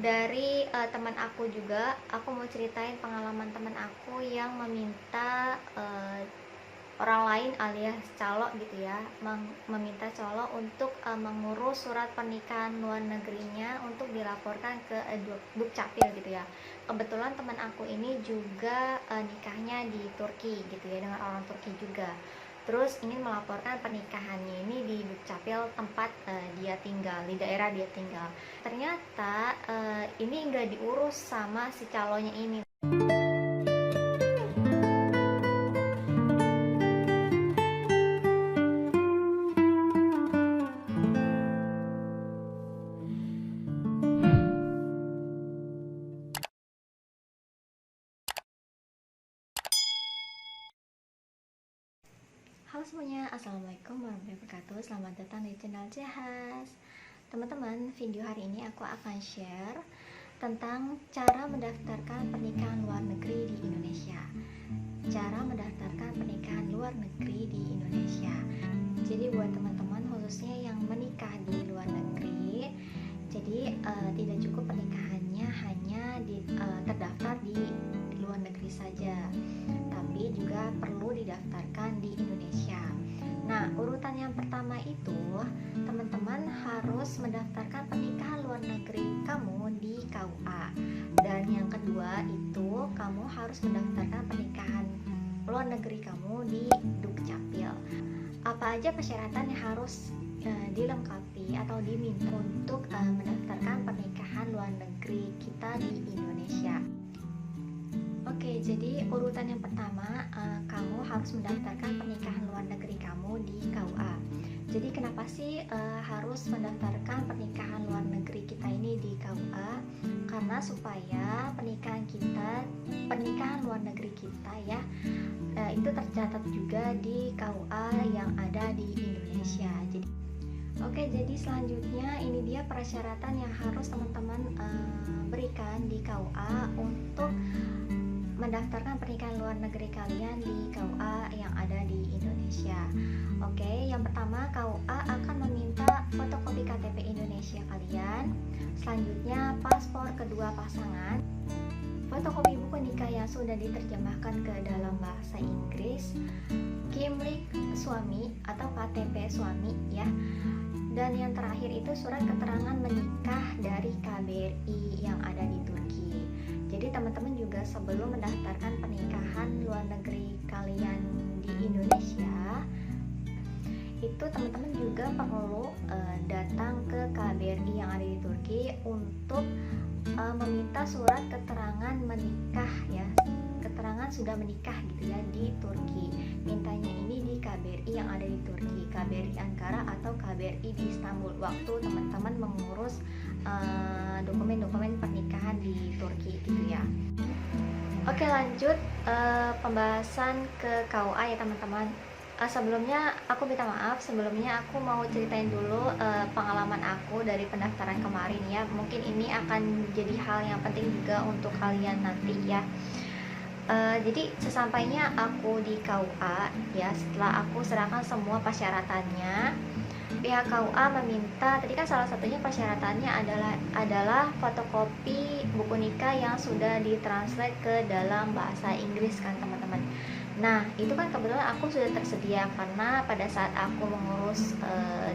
dari teman aku juga. Aku mau ceritain pengalaman teman aku yang meminta orang lain alias calo gitu ya, meminta calo untuk mengurus surat pernikahan luar negerinya untuk dilaporkan ke Dukcapil gitu ya. Kebetulan teman aku ini juga nikahnya di Turki gitu ya, dengan orang Turki juga. Terus ingin melaporkan pernikahannya ini di Dukcapil tempat dia tinggal, di daerah dia tinggal. Ternyata ini nggak diurus sama si calonya ini. Halo semuanya, assalamualaikum warahmatullahi wabarakatuh. Selamat datang di channel Jahas. Teman-teman, video hari ini aku akan share tentang cara mendaftarkan pernikahan luar negeri di Indonesia. Cara mendaftarkan pernikahan luar negeri di Indonesia. Jadi buat teman-teman khususnya yang menikah di luar negeri, jadi tidak cukup pernikahannya hanya terdaftar di luar negeri saja, tapi juga perlu didaftarkan di Indonesia. Nah, urutan yang pertama itu teman-teman harus mendaftarkan pernikahan luar negeri kamu di KUA. Dan yang kedua itu kamu harus mendaftarkan pernikahan luar negeri kamu di Dukcapil. Apa aja persyaratan yang harus dilengkapi atau diminta untuk mendaftarkan pernikahan luar negeri kita di Indonesia? Oke, jadi urutan yang pertama, kamu harus mendaftarkan pernikahan luar negeri kamu di KUA. Jadi kenapa sih harus mendaftarkan pernikahan luar negeri kita ini di KUA? Karena supaya pernikahan luar negeri kita ya, itu tercatat juga di KUA yang ada di Indonesia. Jadi selanjutnya ini dia persyaratan yang harus teman-teman berikan di KUA untuk mendaftarkan pernikahan luar negeri kalian di KUA yang ada di Indonesia. Yang pertama KUA akan meminta fotokopi KTP Indonesia kalian, selanjutnya paspor kedua pasangan, fotokopi buku nikah yang sudah diterjemahkan ke dalam bahasa Inggris, KIMLIK suami atau KTP suami ya. Dan yang terakhir itu surat keterangan menikah dari KBRI yang ada di Turki. Jadi teman-teman juga sebelum mendaftarkan pernikahan luar negeri kalian di Indonesia, itu teman-teman juga perlu datang ke KBRI yang ada di Turki untuk meminta surat keterangan menikah ya, keterangan sudah menikah gitu ya di Turki. Mintanya ini di KBRI yang ada di Turki, KBRI Ankara atau KBRI di Istanbul, waktu teman-teman mengurus dokumen-dokumen pernikahan di Turki gitu ya. Oke, lanjut pembahasan ke KUA ya teman-teman. Sebelumnya aku minta maaf, sebelumnya aku mau ceritain dulu pengalaman aku dari pendaftaran kemarin ya. Mungkin ini akan jadi hal yang penting juga untuk kalian nanti ya. Jadi sesampainya aku di KUA ya, setelah aku serahkan semua persyaratannya, pihak KUA meminta, tadi kan salah satunya persyaratannya adalah fotokopi buku nikah yang sudah ditranslate ke dalam bahasa Inggris kan teman-teman. Nah itu kan kebetulan aku sudah tersedia karena pada saat aku mengurus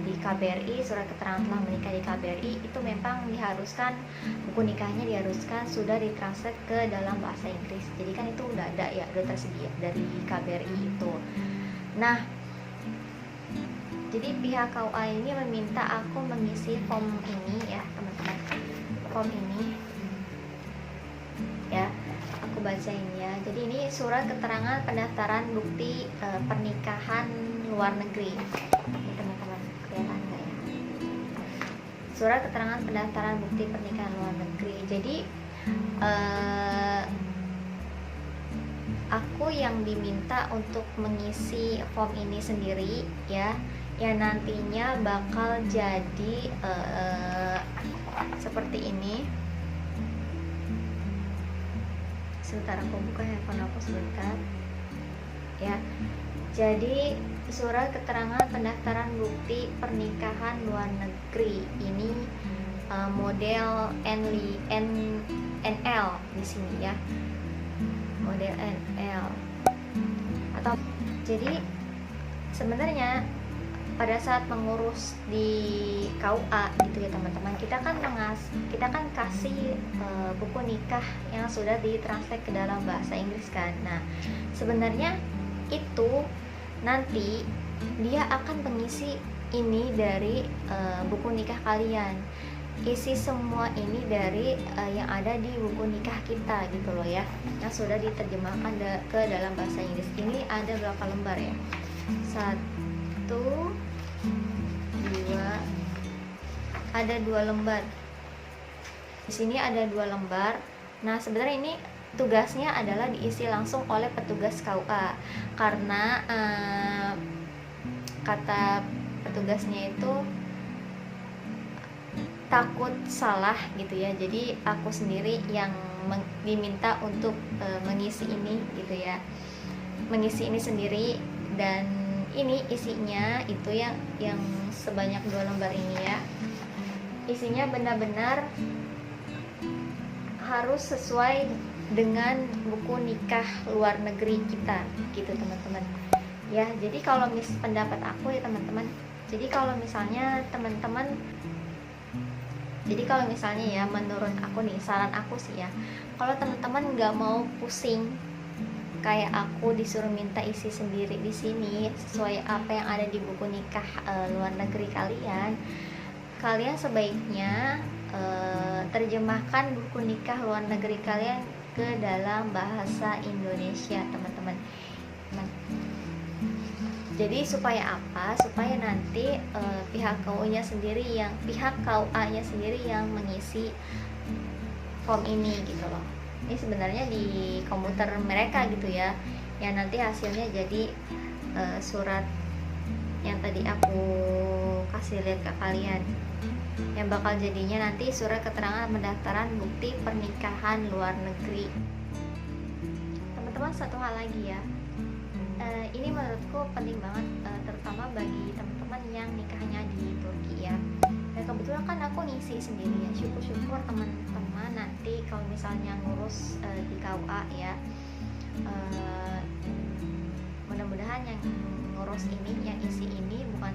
di KBRI, surat keterangan telah menikah di KBRI itu memang diharuskan, buku nikahnya diharuskan sudah ditranslate ke dalam bahasa Inggris. Jadi kan itu udah ada ya, udah tersedia dari KBRI itu. Nah jadi pihak KUA ini meminta aku mengisi form ini ya teman-teman, form ini ya, aku bacain ya. Jadi ini surat keterangan pendaftaran bukti pernikahan luar negeri ini teman-teman, kelihatan nggak ya, surat keterangan pendaftaran bukti pernikahan luar negeri. Jadi aku yang diminta untuk mengisi form ini sendiri ya, yang nantinya bakal jadi seperti ini. Sebentar aku buka handphone aku sebentar ya. Jadi surat keterangan pendaftaran bukti pernikahan luar negeri ini model NL di sini ya, model NL. Atau jadi sebenarnya pada saat mengurus di KUA gitu ya teman-teman, kita kan kasih buku nikah yang sudah ditranslate ke dalam bahasa Inggris kan. Nah, sebenarnya itu nanti dia akan mengisi ini dari buku nikah kalian. Isi semua ini dari yang ada di buku nikah kita gitu loh ya, yang sudah diterjemahkan ke dalam bahasa Inggris. Ini ada berapa lembar ya? 1, 2, ada 2 lembar. Di sini ada 2 lembar. Nah, sebenarnya ini tugasnya adalah diisi langsung oleh petugas KUA, karena kata petugasnya itu takut salah gitu ya. Jadi aku sendiri yang diminta untuk mengisi ini gitu ya, mengisi ini sendiri. Dan ini isinya itu yang sebanyak 2 lembar ini ya, isinya benar-benar harus sesuai dengan buku nikah luar negeri kita gitu teman-teman ya. Jadi kalau pendapat aku ya teman-teman, jadi kalau misalnya ya menurut aku nih, saran aku sih ya, kalau teman-teman nggak mau pusing kayak aku disuruh minta isi sendiri di sini sesuai apa yang ada di buku nikah luar negeri kalian sebaiknya terjemahkan buku nikah luar negeri kalian ke dalam bahasa Indonesia teman-teman. Jadi supaya apa? Supaya nanti pihak KUA-nya sendiri yang mengisi form ini gitu loh. Ini sebenarnya di komputer mereka gitu ya, yang nanti hasilnya jadi surat yang tadi aku kasih lihat ke kalian, yang bakal jadinya nanti surat keterangan pendaftaran bukti pernikahan luar negeri. Teman-teman, satu hal lagi ya, ini menurutku penting banget, terutama bagi teman-teman yang nikahnya di Turki ya. Dan kebetulan kan aku ngisi sendiri ya, syukur-syukur teman-teman nanti kalau misalnya ngurus di KUA ya, mudah-mudahan yang ngurus ini, yang isi ini bukan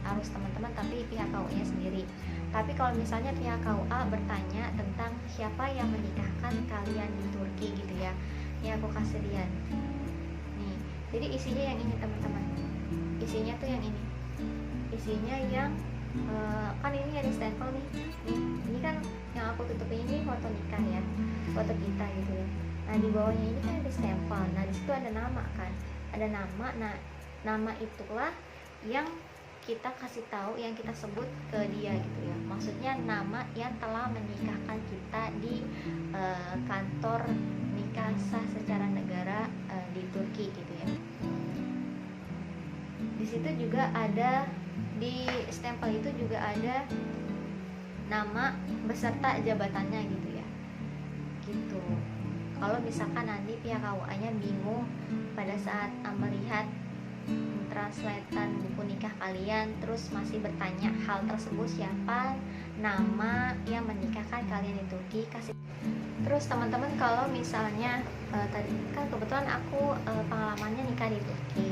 harus teman-teman tapi pihak KUA sendiri. Tapi kalau misalnya pihak KUA bertanya tentang siapa yang menikahkan kalian di Turki gitu ya, ini aku kasih lihat nih. Jadi isinya yang ini teman-teman, isinya tuh yang ini, isinya yang kan ini ada stempel nih. Ini kan yang aku tutupin ini foto nikah ya, foto kita gitu ya. Nah, di bawahnya ini kan ada stempel. Nah, di situ ada nama kan, ada nama. Nah, nama itulah yang kita kasih tahu, yang kita sebut ke dia gitu ya. Maksudnya nama yang telah menikahkan kita di kantor nikah sah secara negara di Turki gitu ya. Di situ juga ada, di stempel itu juga ada nama beserta jabatannya gitu ya. Gitu. Kalau misalkan nanti pihak KUA-nya bingung pada saat melihat translatean buku nikah kalian, terus masih bertanya hal tersebut, siapa nama yang menikahkan kalian di Turki, kasih. Terus teman-teman, kalau misalnya tadi kan kebetulan aku pengalamannya nikah di Turki.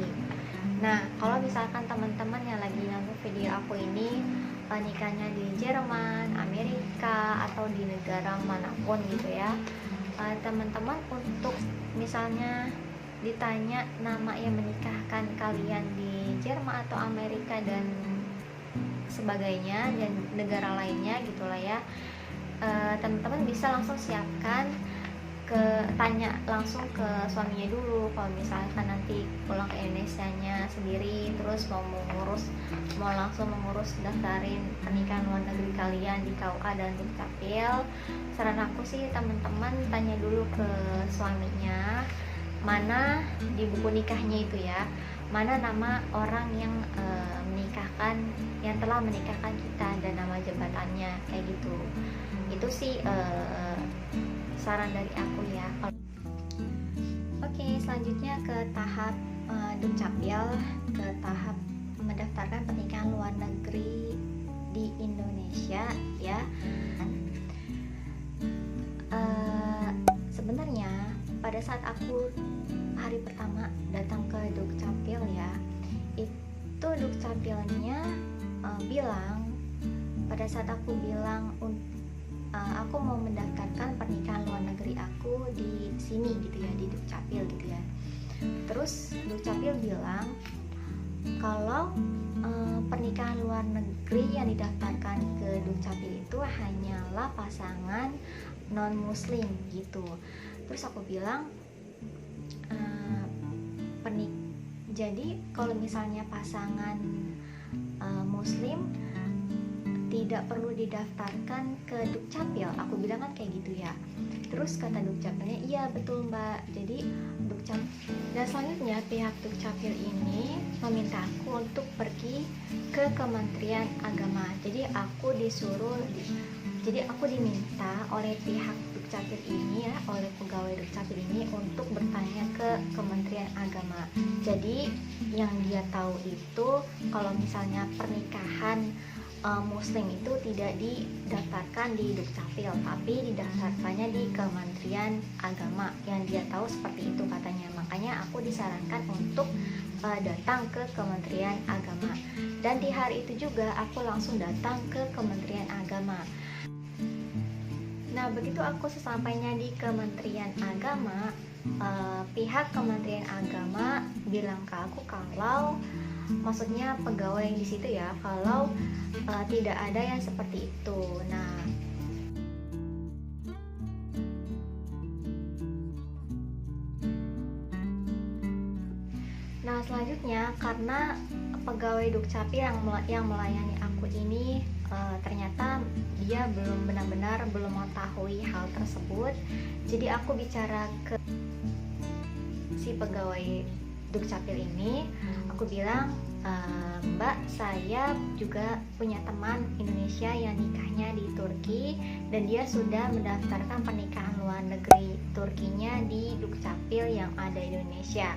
Nah, kalau misalkan teman-teman yang lagi nonton video aku ini nikahnya di Jerman, Amerika, atau di negara manapun gitu ya, teman-teman untuk misalnya ditanya nama yang menikahkan kalian di Jerman atau Amerika dan sebagainya dan negara lainnya gitulah ya, teman-teman bisa langsung siapkan tanya langsung ke suaminya dulu. Kalau misalkan nanti pulang ke Indonesianya sendiri, terus mau langsung mengurus daftarin pernikahan luar negeri kalian di KUA dan Dukcapil, saran aku sih teman-teman tanya dulu ke suaminya, mana di buku nikahnya itu ya, mana nama orang yang menikahkan, yang telah menikahkan kita dan nama jabatannya kayak gitu. Itu sih saran dari aku ya. Oke, selanjutnya ke tahap Dukcapil, ke tahap mendaftarkan pernikahan luar negeri di Indonesia ya. Sebenarnya pada saat aku hari pertama datang ke Dukcapil ya, itu Dukcapilnya bilang, pada saat aku bilang aku mau mendaftarkan pernikahan luar negeri aku di sini gitu ya, di Dukcapil gitu ya. Terus Dukcapil bilang kalau pernikahan luar negeri yang didaftarkan ke Dukcapil itu hanyalah pasangan non muslim gitu. Terus aku bilang jadi kalau misalnya pasangan muslim tidak perlu didaftarkan ke Dukcapil, aku bilang kan kayak gitu ya. Terus kata Dukcapilnya, iya betul mbak, jadi Dukcapil. Dan selanjutnya pihak Dukcapil ini meminta aku untuk pergi ke Kementerian Agama. Jadi aku diminta oleh pihak Dukcapil ini ya, oleh pegawai Dukcapil ini untuk bertanya ke Kementerian Agama. Jadi yang dia tahu itu kalau misalnya pernikahan muslim itu tidak didaftarkan di Dukcapil, tapi didaftarkannya di Kementerian Agama. Yang dia tahu seperti itu katanya. Makanya aku disarankan untuk datang ke Kementerian Agama. Dan di hari itu juga aku langsung datang ke Kementerian Agama. Nah, begitu aku sesampainya di Kementerian Agama, pihak Kementerian Agama bilang ke aku kalau, maksudnya pegawai di situ ya, kalau tidak ada yang seperti itu. Nah selanjutnya karena pegawai Dukcapil yang melayani aku ini ternyata dia belum benar-benar belum mengetahui hal tersebut, jadi aku bicara ke si pegawai Dukcapil ini, aku bilang, Mbak, saya juga punya teman Indonesia yang nikahnya di Turki dan dia sudah mendaftarkan pernikahan luar negeri Turkinya di Dukcapil yang ada di Indonesia.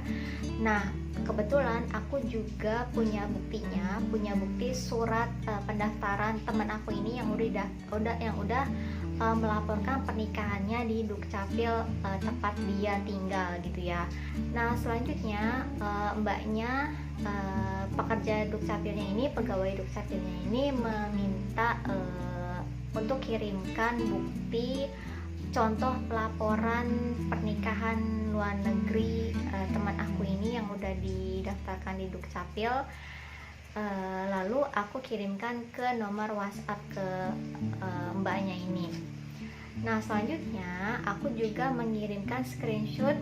Nah, kebetulan aku juga punya bukti surat pendaftaran teman aku ini yang udah melaporkan pernikahannya di Dukcapil tempat dia tinggal gitu ya. Nah selanjutnya mbaknya pekerja Dukcapilnya ini, pegawai Dukcapilnya ini meminta untuk kirimkan bukti contoh pelaporan pernikahan luar negeri teman aku ini yang udah didaftarkan di Dukcapil. Lalu aku kirimkan ke nomor WhatsApp ke mbaknya ini. Nah selanjutnya aku juga mengirimkan screenshot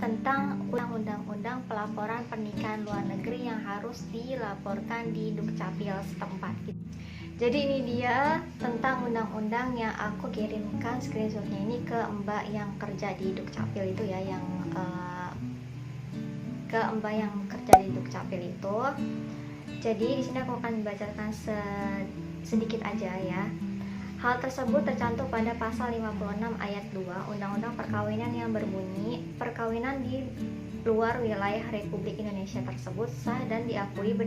tentang undang-undang pelaporan pernikahan luar negeri yang harus dilaporkan di Dukcapil setempat. Jadi ini dia tentang undang-undang yang aku kirimkan screenshotnya ini ke mbak yang kerja di Dukcapil itu ya, ke mbak yang kerja di Dukcapil itu. Jadi di sini aku akan membacakan sedikit aja ya. Hal tersebut tercantum pada pasal 56 ayat 2 Undang-Undang Perkawinan yang berbunyi, perkawinan di luar wilayah Republik Indonesia tersebut sah dan diakui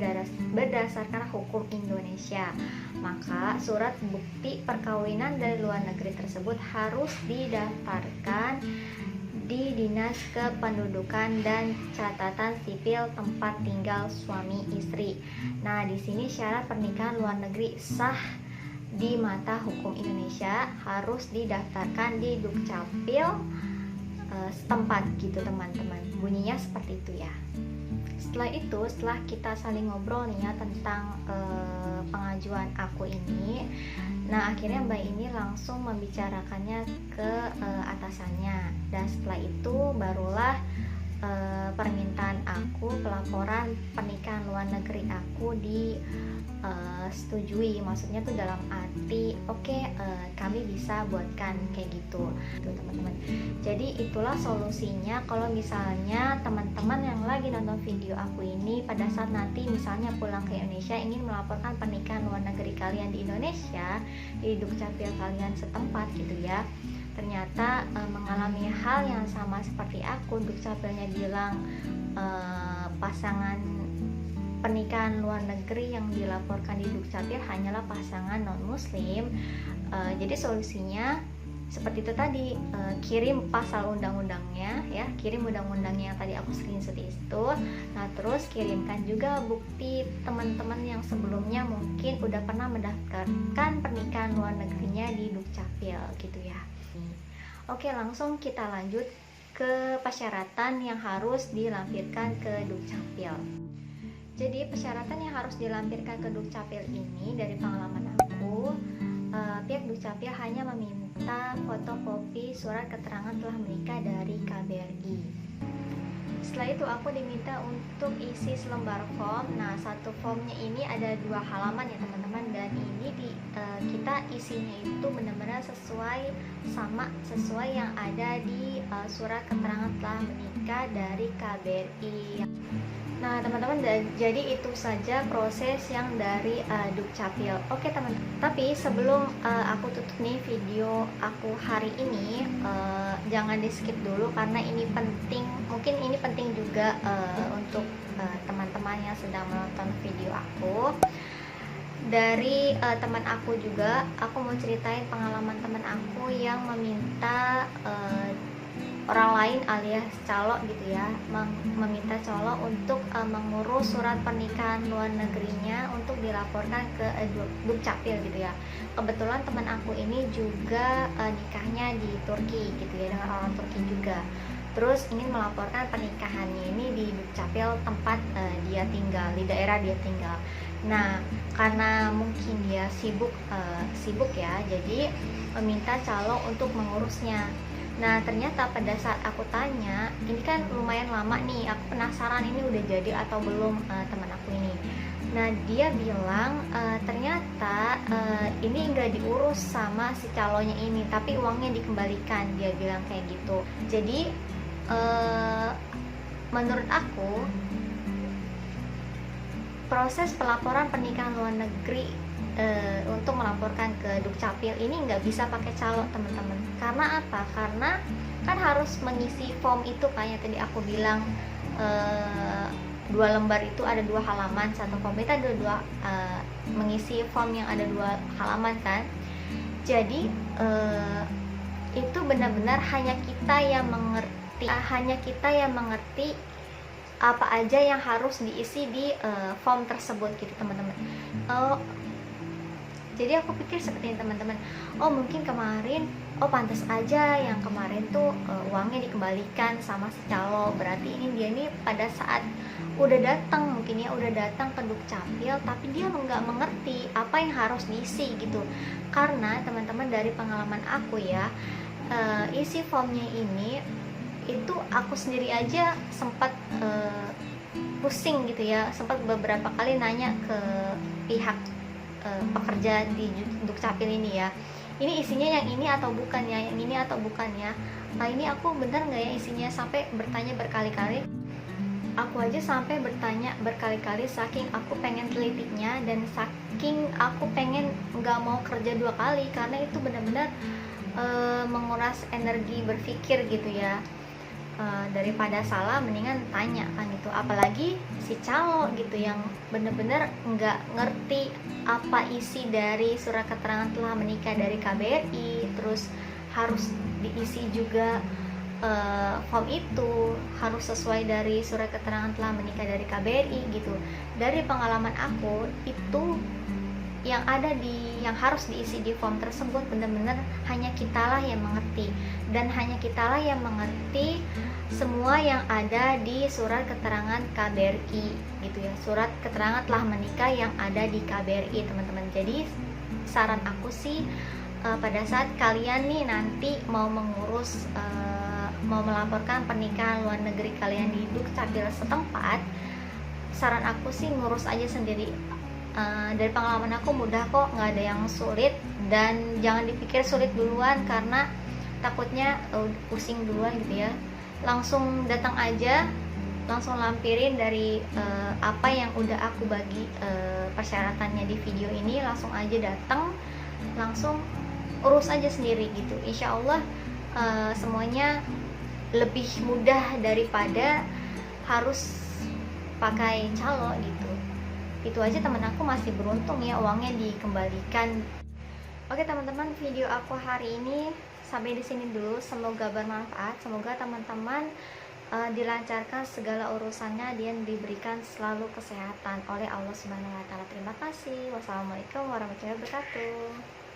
berdasarkan hukum Indonesia. Maka surat bukti perkawinan dari luar negeri tersebut harus didaftarkan di Dinas Kependudukan dan Catatan Sipil tempat tinggal suami istri. Nah, di sini syarat pernikahan luar negeri sah di mata hukum Indonesia harus didaftarkan di Dukcapil setempat gitu teman-teman. Bunyinya seperti itu ya. Setelah kita saling ngobrol nih ya tentang pengajuan aku ini, nah akhirnya mbak ini langsung membicarakannya ke atasannya, dan setelah itu barulah permintaan aku pelaporan pernikahan luar negeri aku disetujui. Maksudnya tuh dalam arti oke, kami bisa buatkan kayak gitu tuh teman-teman. Jadi itulah solusinya kalau misalnya teman-teman yang lagi nonton video aku ini pada saat nanti misalnya pulang ke Indonesia ingin melaporkan pernikahan luar negeri kalian di Indonesia di Dukcapil kalian setempat gitu ya, ternyata mengalami hal yang sama seperti aku, Dukcapilnya bilang pasangan pernikahan luar negeri yang dilaporkan di Dukcapil hanyalah pasangan non-muslim. Jadi solusinya seperti itu tadi, kirim pasal undang-undangnya ya, kirim undang-undangnya yang tadi aku screenshot itu. Nah terus kirimkan juga bukti teman-teman yang sebelumnya mungkin udah pernah mendaftarkan pernikahan luar negerinya di Dukcapil gitu ya. Oke, langsung kita lanjut ke persyaratan yang harus dilampirkan ke Dukcapil. Jadi persyaratan yang harus dilampirkan ke Dukcapil ini dari pengalaman aku, pihak Dukcapil hanya meminta fotokopi surat keterangan telah menikah dari KBRI. Setelah itu aku diminta untuk isi selembar form. Nah, satu formnya ini ada 2 halaman ya teman-teman, dan ini kita isinya itu benar-benar sesuai yang ada di surat keterangan telah menikah dari KBRI. Nah teman-teman, jadi itu saja proses yang dari Dukcapil. Oke teman-teman, tapi sebelum aku tutup nih video aku hari ini, jangan di skip dulu karena ini penting. Mungkin ini penting juga untuk teman-teman yang sedang menonton video aku. Dari teman aku juga, aku mau ceritain pengalaman teman aku yang meminta orang lain alias calo gitu ya, meminta calo untuk mengurus surat pernikahan luar negerinya untuk dilaporkan ke Dukcapil gitu ya. Kebetulan teman aku ini juga nikahnya di Turki gitu ya, dengan orang Turki juga. Terus ingin melaporkan pernikahannya ini di Dukcapil tempat dia tinggal, di daerah dia tinggal. Nah karena mungkin dia sibuk ya, jadi meminta calo untuk mengurusnya. Nah ternyata pada saat aku tanya, ini kan lumayan lama nih, aku penasaran ini udah jadi atau belum teman aku ini. Nah dia bilang ternyata ini enggak diurus sama si calonnya ini, tapi uangnya dikembalikan, dia bilang kayak gitu. Jadi menurut aku proses pelaporan pernikahan luar negeri untuk melaporkan ke Dukcapil ini nggak bisa pakai calo teman-teman. Karena apa? Karena kan harus mengisi form itu kayak tadi aku bilang, 2 lembar itu ada 2 halaman, satu form itu ada 2 mengisi form yang ada 2 halaman kan. Jadi itu benar-benar hanya kita yang mengerti apa aja yang harus diisi di form tersebut gitu teman-teman. Jadi aku pikir seperti ini teman-teman, mungkin kemarin pantas aja yang kemarin tuh uangnya dikembalikan sama si calo, berarti dia ini pada saat udah datang, mungkin ya udah datang ke Dukcapil, tapi dia nggak mengerti apa yang harus diisi gitu. Karena teman-teman, dari pengalaman aku ya, isi formnya ini itu aku sendiri aja sempat pusing gitu ya, sempat beberapa kali nanya ke pihak pekerja di Dukcapil ini ya, ini isinya yang ini atau bukan ya, yang ini atau bukan ya, nah ini aku bener nggak ya isinya, sampai bertanya berkali-kali. Aku aja sampai bertanya berkali-kali saking aku pengen telitinya dan saking aku pengen nggak mau kerja 2 kali, karena itu benar-benar menguras energi berpikir gitu ya. Daripada salah mendingan tanya kan gitu, apalagi si calo gitu yang bener-bener nggak ngerti apa isi dari surat keterangan telah menikah dari KBRI, terus harus diisi juga form itu harus sesuai dari surat keterangan telah menikah dari KBRI gitu. Dari pengalaman aku itu yang harus diisi di form tersebut benar-benar hanya kitalah yang mengerti, dan hanya kitalah yang mengerti semua yang ada di surat keterangan KBRI gitu ya, surat keterangan telah menikah yang ada di KBRI teman-teman. Jadi saran aku sih, pada saat kalian nih nanti mau mengurus mau melaporkan pernikahan luar negeri kalian di Dukcapil setempat, saran aku sih ngurus aja sendiri. Dari pengalaman aku mudah kok, nggak ada yang sulit, dan jangan dipikir sulit duluan karena takutnya pusing duluan gitu ya. Langsung datang aja, langsung lampirin dari apa yang udah aku bagi persyaratannya di video ini, langsung aja datang, langsung urus aja sendiri gitu. Insya Allah semuanya lebih mudah daripada harus pakai calo gitu. Itu aja temen aku masih beruntung ya, uangnya dikembalikan. Oke teman-teman, video aku hari ini sampai di sini dulu. Semoga bermanfaat. Semoga teman-teman dilancarkan segala urusannya dan diberikan selalu kesehatan oleh Allah Subhanahu wa taala. Terima kasih. Wassalamualaikum warahmatullahi wabarakatuh.